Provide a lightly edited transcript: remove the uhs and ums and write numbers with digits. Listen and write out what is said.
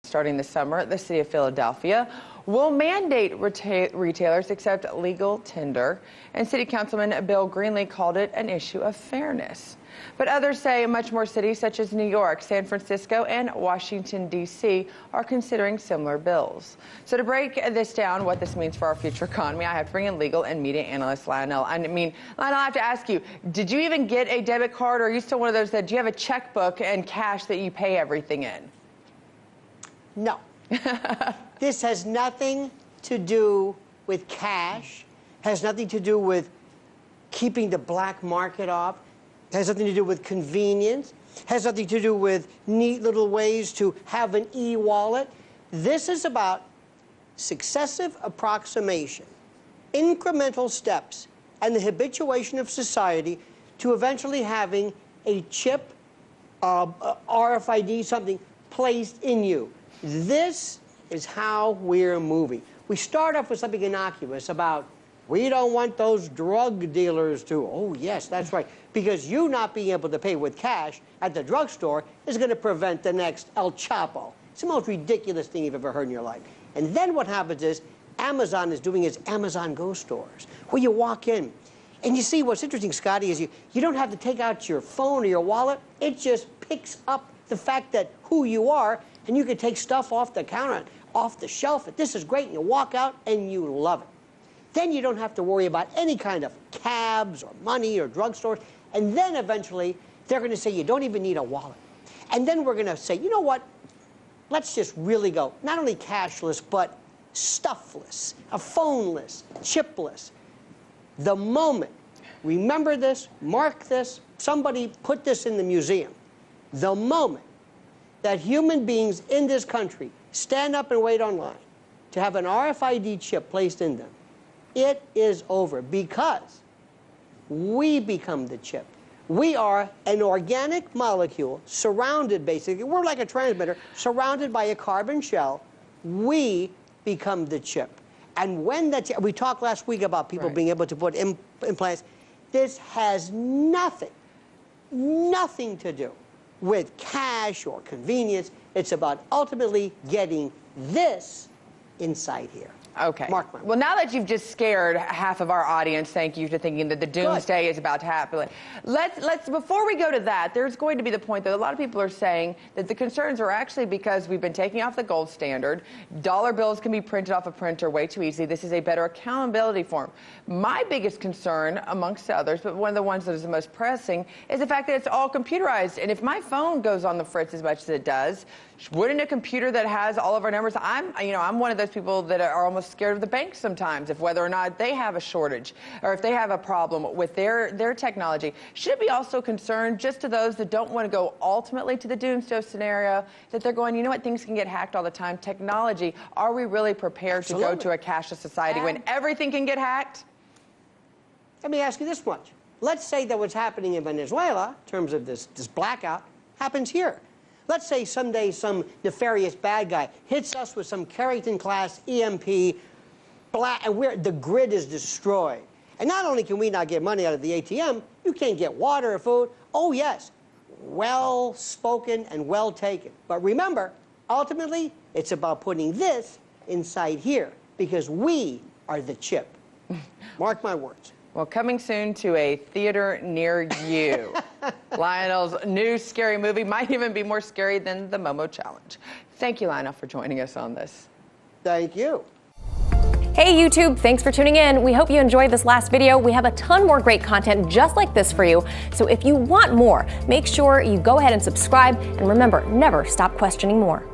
Starting this summer, the city of Philadelphia will mandate retailers accept legal tender, and City Councilman Bill Greenlee called it an issue of fairness. But others say much more cities such as New York, San Francisco, and Washington, D.C. are considering similar bills. So to break this down, what this means for our future economy, I have to bring in legal and media analyst Lionel. Lionel, I have to ask you, did you even get a debit card, or are you still one of those that, do you have a checkbook and cash that you pay everything in? No. This has nothing to do with cash, has nothing to do with keeping the black market off, has nothing to do with convenience, has nothing to do with neat little ways to have an e-wallet. This is about successive approximation, incremental steps, and the habituation of society to eventually having a chip, RFID, something placed in you. This is how we're moving. We start off with something innocuous about, we don't want those drug dealers to, oh yes, that's right, because you not being able to pay with cash at the drugstore is going to prevent the next El Chapo. It's the most ridiculous thing you've ever heard in your life. And then what happens is, Amazon is doing its Amazon Go stores, where you walk in, and you see what's interesting, Scotty, is you don't have to take out your phone or your wallet. It just picks up the fact that who you are, and you can take stuff off the counter, off the shelf. This is great, and you walk out, and you love it. Then you don't have to worry about any kind of cabs or money or drugstores. And then eventually, they're going to say you don't even need a wallet. And then we're going to say, you know what? Let's just really go, not only cashless, but stuffless, a phoneless, chipless. The moment, remember this, mark this, somebody put this in the museum. The moment that human beings in this country stand up and wait online to have an RFID chip placed in them, it is over, because we become the chip. We are an organic molecule surrounded, basically, we're like a transmitter, surrounded by a carbon shell. We become the chip. And when that, we talked last week about people being able to put implants. This has nothing to do with cash or convenience. It's about ultimately getting this inside here. Okay. Mark my words. Well, now that you've just scared half of our audience, thank you for thinking that the doomsday is about to happen. Let's before we go to that, there's going to be the point that a lot of people are saying that the concerns are actually because we've been taking off the gold standard. Dollar bills can be printed off a printer way too easily. This is a better accountability form. My biggest concern, amongst others, but one of the ones that is the most pressing, is the fact that it's all computerized. And if my phone goes on the fritz as much as it does, wouldn't a computer that has all of our numbers, I'm one of those people that are almost scared of the banks sometimes, if whether or not they have a shortage or if they have a problem with their technology. Should it be also concerned just to those that don't want to go ultimately to the doomsday scenario, that they're going, you know what, things can get hacked all the time. Technology, are we really prepared to go to a cashless society when everything can get hacked? Let me ask you this much. Let's say that what's happening in Venezuela, in terms of this blackout, happens here. Let's say someday some nefarious bad guy hits us with some Carrington-class EMP, and the grid is destroyed. And not only can we not get money out of the ATM, you can't get water or food. Oh, yes, well spoken and well taken. But remember, ultimately, it's about putting this inside here, because we are the chip. Mark my words. Well, coming soon to a theater near you. Lionel's new scary movie might even be more scary than the Momo Challenge. Thank you, Lionel, for joining us on this. Thank you. Hey YouTube, thanks for tuning in. We hope you enjoyed this last video. We have a ton more great content just like this for you. So if you want more, make sure you go ahead and subscribe. And remember, never stop questioning more.